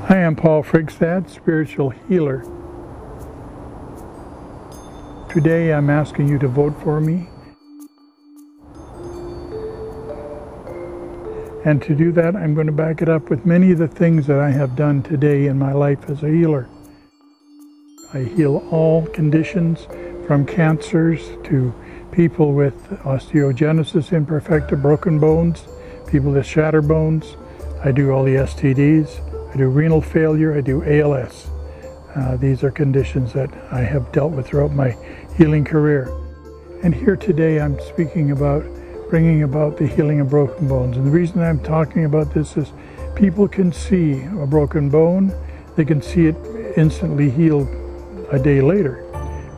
I am Paul Frigstad, spiritual healer. Today I'm asking you to vote for me. And to do that, I'm going to back it up with many of the things that I have done today in my life as a healer. I heal all conditions, from cancers to people with osteogenesis imperfecta, broken bones, people with shattered bones. I do all the STDs. I do renal failure. I do ALS. These are conditions that I have dealt with throughout my healing career. And here today I'm speaking about bringing about the healing of broken bones. And the reason I'm talking about this is people can see a broken bone, they can see it instantly healed a day later,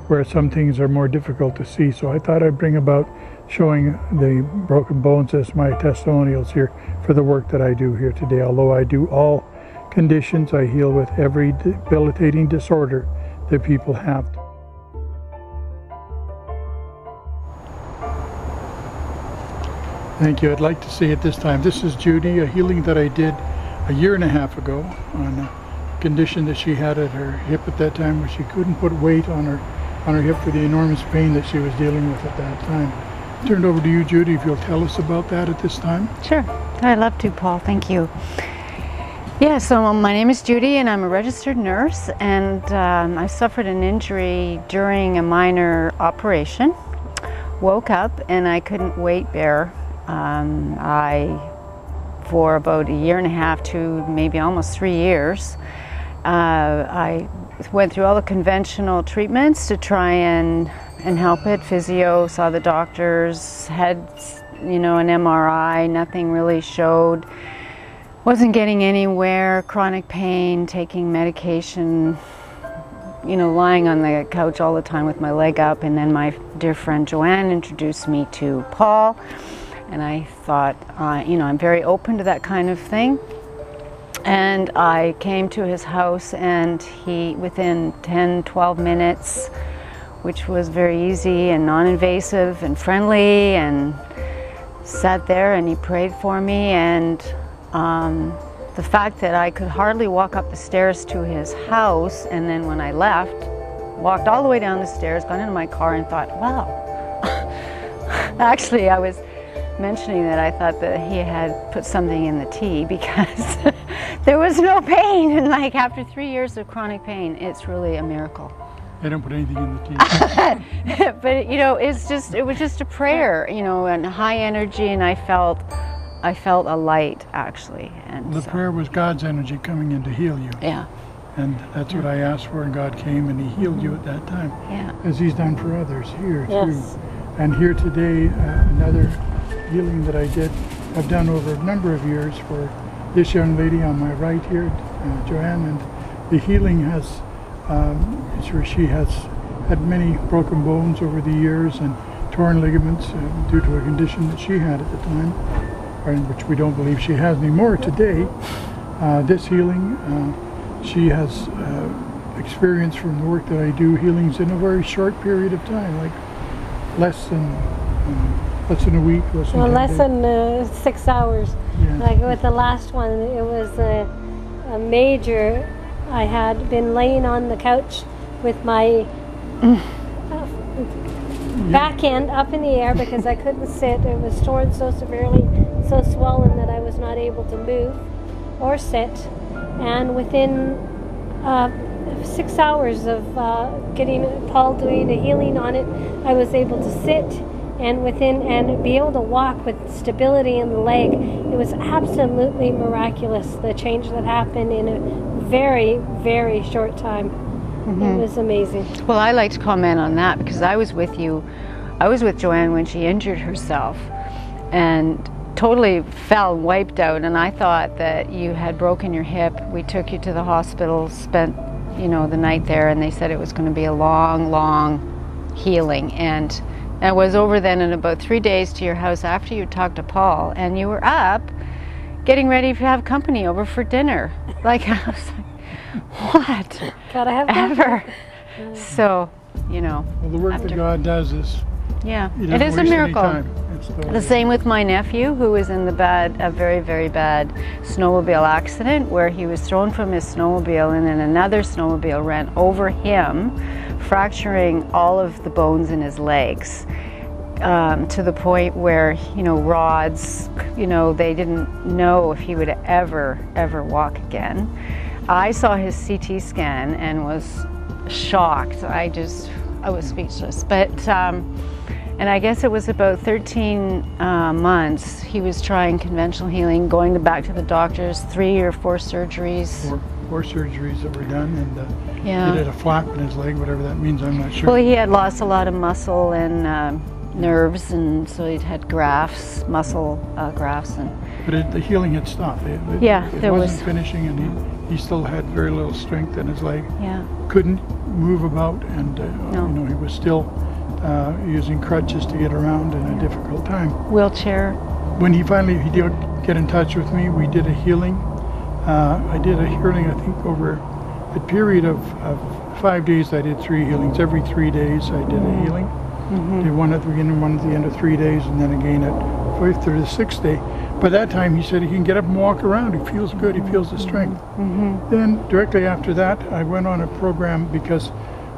where some things are more difficult to see. So I thought I'd bring about showing the broken bones as my testimonials here for the work that I do here today. Although I do all conditions, I heal with every debilitating disorder that people have. Thank you. I'd like to say at this time, this is Judy, a healing that I did a year and a half ago on a condition that she had at her hip at that time, where she couldn't put weight on her hip for the enormous pain that she was dealing with at that time. Turned over to you, Judy, if you'll tell us about that at this time. Sure. I'd love to, Paul. Thank you. Yeah, so my name is Judy and I'm a registered nurse, and I suffered an injury during a minor operation. Woke up and I couldn't weight bear. For about a year and a half to maybe almost 3 years, I went through all the conventional treatments to try and help it. Physio, saw the doctors, had an MRI, nothing really showed. Wasn't getting anywhere, chronic pain, taking medication, lying on the couch all the time with my leg up. And then my dear friend Joanne introduced me to Paul. And I thought, I'm very open to that kind of thing. And I came to his house, and he, within 10-12 minutes, which was very easy and non-invasive and friendly, and sat there and he prayed for me. And the fact that I could hardly walk up the stairs to his house, and then when I left, walked all the way down the stairs, got into my car and thought, wow. Actually, I was mentioning that I thought that he had put something in the tea, because there was no pain. And like after 3 years of chronic pain, it's really a miracle. They don't put anything in the tea. But it was just a prayer, and high energy, and I felt a light, actually. And the prayer was God's energy coming in to heal you. Yeah. And that's what I asked for, and God came and he healed you at that time. Yeah. As he's done for others here too. Yes. And here today, another healing that I've done over a number of years for this young lady on my right here, Joanne. And the healing has, she has had many broken bones over the years and torn ligaments due to a condition that she had at the time, which we don't believe she has anymore today. This healing, she has experienced from the work that I do, healings in a very short period of time, like less than a week, less than 6 hours. Yeah. Like with the last one, it was a major. I had been laying on the couch with my back end up in the air because I couldn't sit. It was torn so severely, so swollen that I was not able to move or sit. And within 6 hours of getting Paul doing a healing on it, I was able to sit and be able to walk with stability in the leg. It was absolutely miraculous, the change that happened in a very, very short time. Mm-hmm. It was amazing. Well, I like to comment on that because I was with Joanne when she injured herself and totally fell, wiped out, and I thought that you had broken your hip. We took you to the hospital, spent the night there, and they said it was going to be a long, long healing. And I was over then in about 3 days to your house after you talked to Paul, and you were up getting ready to have company over for dinner. Like, I was like, what? Gotta have ever. So, Well, the work that God does is, yeah, it is a miracle. The same with my nephew, who was in a very, very bad snowmobile accident where he was thrown from his snowmobile and then another snowmobile ran over him, fracturing all of the bones in his legs. To the point where, rods, they didn't know if he would ever walk again. I saw his CT scan and was shocked. I was speechless. But, and I guess it was about 13 months he was trying conventional healing, going back to the doctors, 3 or 4 surgeries. Four surgeries that were done, and he had a flap in his leg, whatever that means, I'm not sure. Well, he had lost a lot of muscle and nerves, and so he'd had grafts, muscle grafts. But the healing had stopped. It wasn't finishing, and he still had very little strength in his leg. Yeah. Couldn't move about, and he was still using crutches to get around in a difficult time. Wheelchair. When he did get in touch with me, we did a healing. I did a healing, I think, over a period of 5 days. I did 3 healings. Every 3 days I did a healing. Did one at the beginning, one at the end of 3 days, and then again at 5th or the 6th day. By that time, he said he can get up and walk around. He feels good. He feels the strength. Then directly after that, I went on a program because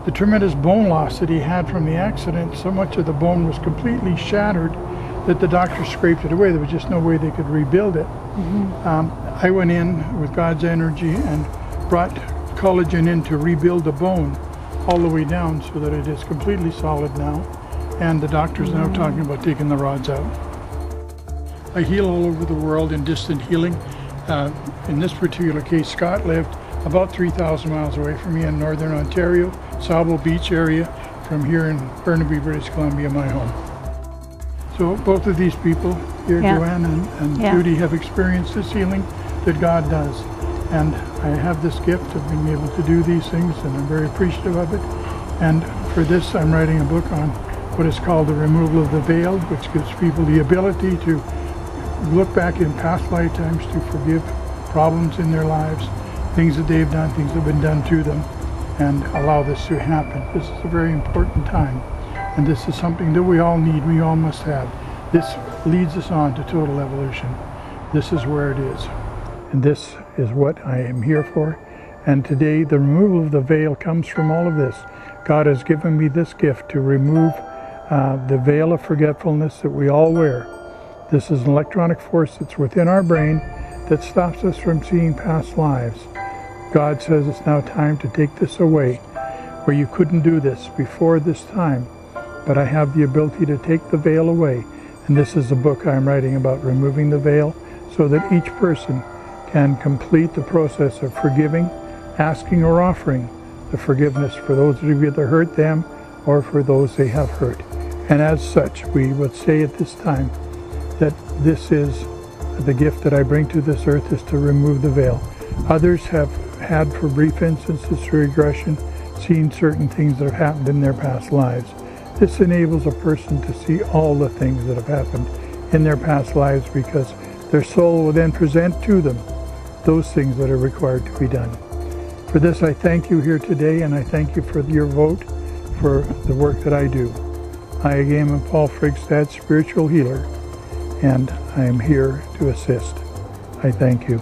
the tremendous bone loss that he had from the accident, so much of the bone was completely shattered that the doctors scraped it away. There was just no way they could rebuild it. I went in with God's energy and brought collagen in to rebuild the bone all the way down so that it is completely solid now, and the doctors are now talking about taking the rods out. I heal all over the world in distant healing. In this particular case, Scott lived about 3,000 miles away from me in northern Ontario, Sable Beach area, from here in Burnaby, British Columbia, my home. So both of these people here, Joanne and Judy, have experienced this healing that God does. And I have this gift of being able to do these things, and I'm very appreciative of it. And for this, I'm writing a book on what is called the removal of the veil, which gives people the ability to look back in past lifetimes to forgive problems in their lives, things that they've done, things that have been done to them, and allow this to happen. This is a very important time, and this is something that we all need, we all must have. This leads us on to total evolution. This is where it is. And this is what I am here for. And today, the removal of the veil comes from all of this. God has given me this gift to remove the veil of forgetfulness that we all wear. This is an electronic force that's within our brain that stops us from seeing past lives. God says it's now time to take this away, where you couldn't do this before this time. But I have the ability to take the veil away. And this is a book I'm writing about removing the veil, so that each person can complete the process of forgiving, asking or offering the forgiveness for those that have either hurt them or for those they have hurt. And as such, we would say at this time that this is the gift that I bring to this earth, is to remove the veil. Others have had, for brief instances through regression, seen certain things that have happened in their past lives. This enables a person to see all the things that have happened in their past lives, because their soul will then present to them those things that are required to be done. For this, I thank you here today, and I thank you for your vote for the work that I do. I again am Paul Frigstad, spiritual healer, and I am here to assist. I thank you.